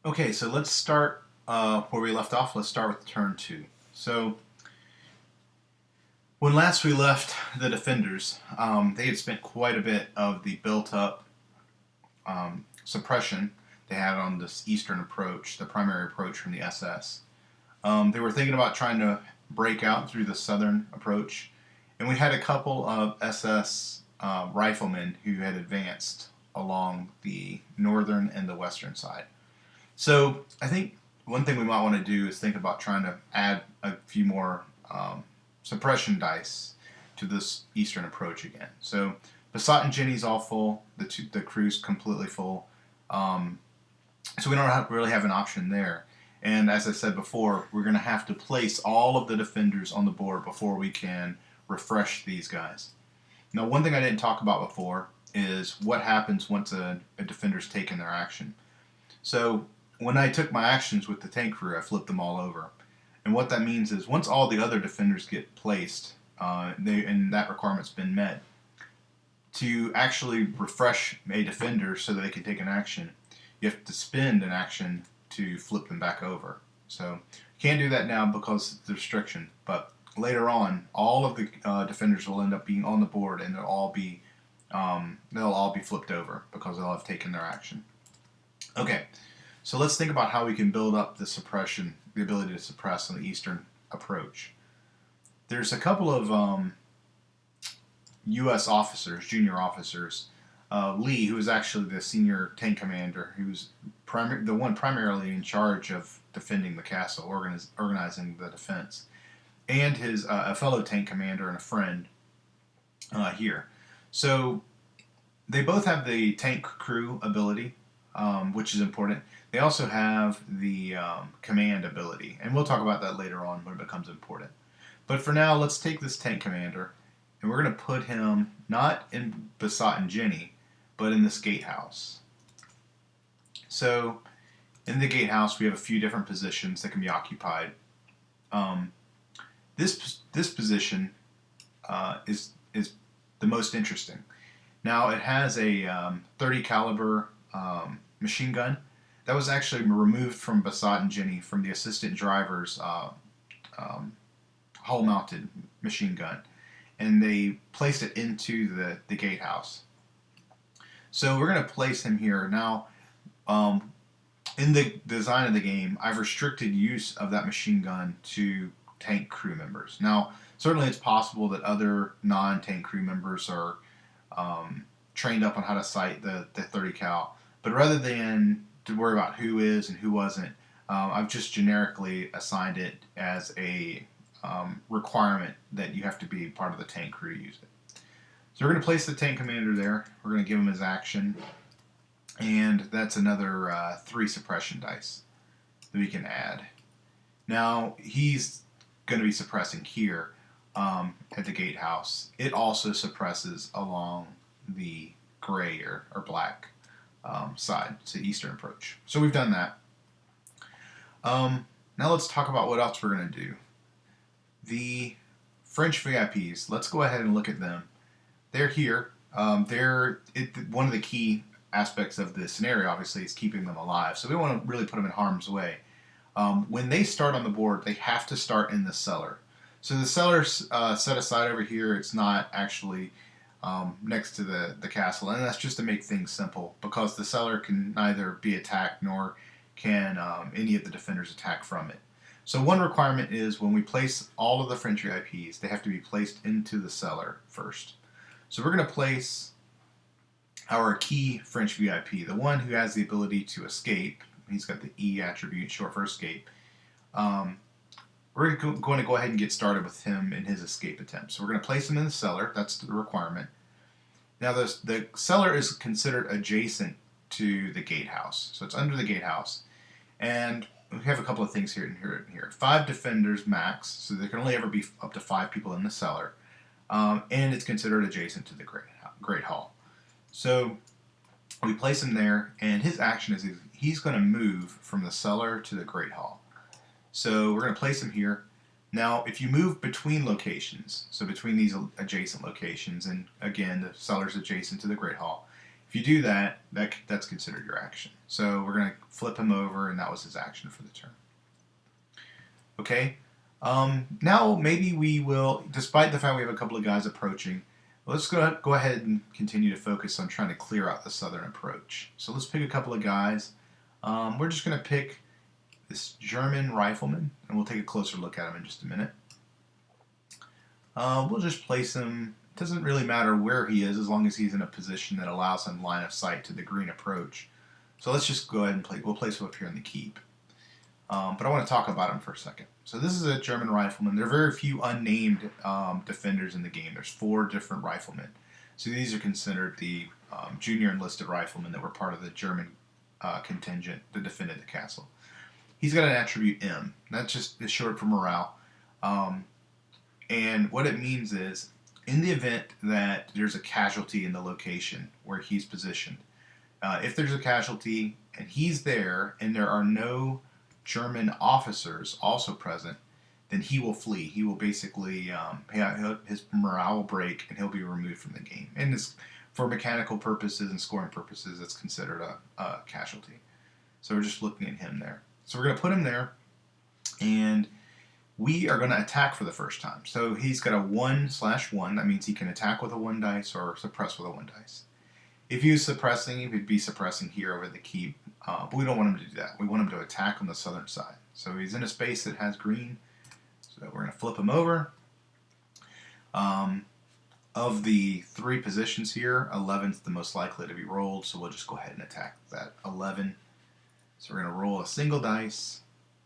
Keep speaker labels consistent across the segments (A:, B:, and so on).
A: Okay, so let's start where we left off. Let's start with turn two. So when last we left the defenders, they had spent quite a bit of the built-up suppression they had on this eastern approach, the primary approach from the SS. They were thinking about trying to break out through the southern approach, and we had a couple of SS riflemen who had advanced along the northern and the western side. So I think one thing we might want to do is think about trying to add a few more suppression dice to this eastern approach again. So Basat and Jenny's all full. The crew's completely full. Um, so we don't really have an option there. And as I said before, we're going to have to place all of the defenders on the board before we can refresh these guys. Now, one thing I didn't talk about before is what happens once a defender's taken their action. So when I took my actions with the tank crew, I flipped them all over. And what that means is once all the other defenders get placed, and that requirement's been met, to actually refresh a defender so that they can take an action, you have to spend an action to flip them back over. So you can't do that now because of the restriction, but later on, all of the defenders will end up being on the board, and they'll all be flipped over because they'll have taken their action. Okay, so let's think about how we can build up the suppression, the ability to suppress on the eastern approach. There's a couple of U.S. officers, junior officers. Lee, who was actually the senior tank commander, who was the one primarily in charge of defending the castle, organizing the defense, and his a fellow tank commander and a friend here. So they both have the tank crew ability, which is important. They also have the command ability, and we'll talk about that later on when it becomes important. But for now, let's take this tank commander, and we're going to put him not in Basat and Jenny, but in this gatehouse. So in the gatehouse, we have a few different positions that can be occupied. This position is the most interesting. Now it has a 30 caliber machine gun that was actually removed from Basat and Jenny from the assistant driver's hull-mounted machine gun, and they placed it into the gatehouse. So we're going to place him here now. In the design of the game, I've restricted use of that machine gun to tank crew members. Now, certainly it's possible that other non-tank crew members are trained up on how to sight the 30 cal, but rather than to worry about who is and who wasn't, I've just generically assigned it as a requirement that you have to be part of the tank crew to use it. So we're going to place the tank commander there. We're going to give him his action, and that's another 3 suppression dice that we can add. Now he's going to be suppressing here at the gatehouse. It also suppresses along the gray or black side, it's the eastern approach. So we've done that. Now let's talk about what else we're going to do. The French VIPs, let's go ahead and look at them. They're here. One of the key aspects of the scenario, obviously, is keeping them alive. So we don't want to really put them in harm's way. When they start on the board, they have to start in the cellar. So the cellar's set aside over here. It's not actually next to the castle, and that's just to make things simple, because the cellar can neither be attacked nor can any of the defenders attack from it. So one requirement is when we place all of the French VIPs, they have to be placed into the cellar first. So we're going to place our key French VIP, the one who has the ability to escape. He's got the E attribute, short for escape. We're going to go ahead and get started with him in his escape attempt. So we're going to place him in the cellar. That's the requirement. Now the cellar is considered adjacent to the gatehouse. So it's under the gatehouse. And we have a couple of things here and here. 5 defenders max, so there can only ever be up to 5 people in the cellar. And it's considered adjacent to the Great Hall. So we place him there, and his action is he's going to move from the cellar to the Great Hall. So we're going to place him here. Now, if you move between locations, so between these adjacent locations, and again, the cellar's adjacent to the Great Hall, if If you do that, that's considered your action. So we're going to flip him over, and that was his action for the turn. Okay. Now maybe we will, despite the fact we have a couple of guys approaching, let's go ahead and continue to focus on trying to clear out the southern approach. So let's pick a couple of guys. We're just going to pick this German rifleman, and we'll take a closer look at him in just a minute. We'll just place him. It doesn't really matter where he is as long as he's in a position that allows him line of sight to the green approach. So let's just go ahead and we'll place him up here in the keep. But I want to talk about him for a second. So this is a German rifleman. There are very few unnamed defenders in the game. There's 4 different riflemen. So these are considered the junior enlisted riflemen that were part of the German contingent that defended the castle. He's got an attribute M. That's just is short for morale. And what it means is, in the event that there's a casualty in the location where he's positioned, if there's a casualty and he's there and there are no German officers also present, then he will flee. He will basically, his morale will break and he'll be removed from the game. And this, for mechanical purposes and scoring purposes, it's considered a casualty. So we're just looking at him there. So we're going to put him there, and we are going to attack for the first time. So he's got a 1/1. That means he can attack with a 1 dice or suppress with a 1 dice. If he was suppressing, he would be suppressing here over the keep. But we don't want him to do that. We want him to attack on the southern side. So he's in a space that has green. So we're going to flip him over. Of the 3 positions here, 11's the most likely to be rolled. So we'll just go ahead and attack that 11. So we're going to roll a single dice,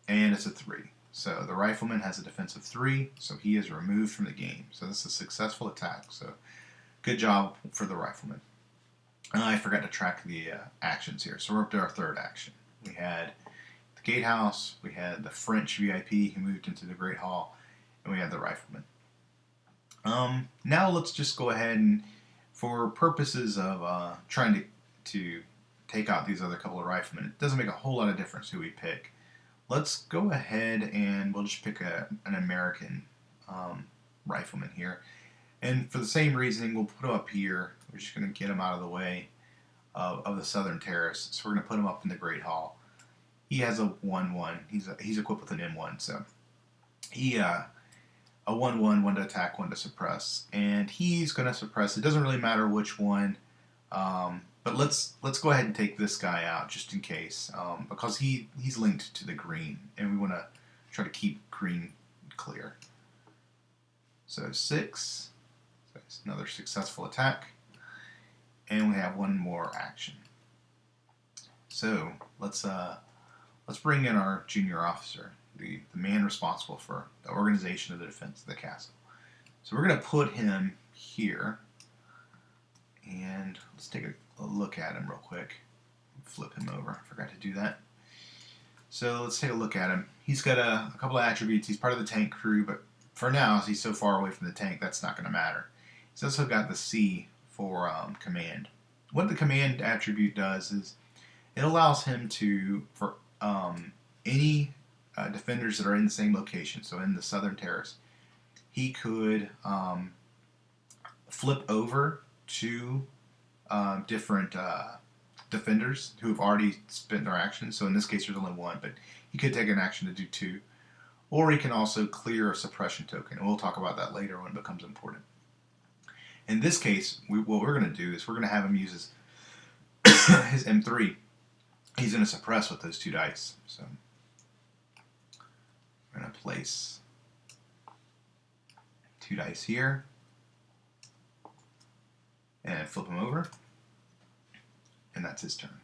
A: and it's a 3. So the rifleman has a defensive 3, so he is removed from the game. So this is a successful attack. So good job for the rifleman. I forgot to track the actions here. So we're up to our 3rd action. We had the gatehouse, we had the French VIP who moved into the Great Hall, and we had the rifleman. Now let's just go ahead and, for purposes of trying to take out these other couple of riflemen, it doesn't make a whole lot of difference who we pick. Let's go ahead and we'll just pick an American rifleman here. And for the same reasoning, we'll put him up here. We're just going to get him out of the way of the southern terrace. So we're going to put him up in the Great Hall. He has a 1/1. He's equipped with an M1. So he a 1/1, 1 to attack, 1 to suppress. And he's going to suppress. It doesn't really matter which one. But let's go ahead and take this guy out just in case, because he's linked to the green, and we want to try to keep green clear. So 6. So it's another successful attack, and we have 1 more action. So let's bring in our junior officer, the man responsible for the organization of the defense of the castle. So we're going to put him here, and let's take a look at him real quick. Flip him over. I forgot to do that. So let's take a look at him. He's got a couple of attributes. He's part of the tank crew, but for now, as he's so far away from the tank, that's not going to matter. He's also got the C for command. What the command attribute does is it allows him to, for any defenders that are in the same location, so in the southern terrace, he could flip over to different defenders who have already spent their action. So in this case, there's only 1, but he could take an action to do 2. Or he can also clear a suppression token, and we'll talk about that later when it becomes important. In this case, what we're going to do is we're going to have him use his M3. He's going to suppress with those 2 dice. So we're going to place 2 dice here and flip him over, and that's his turn.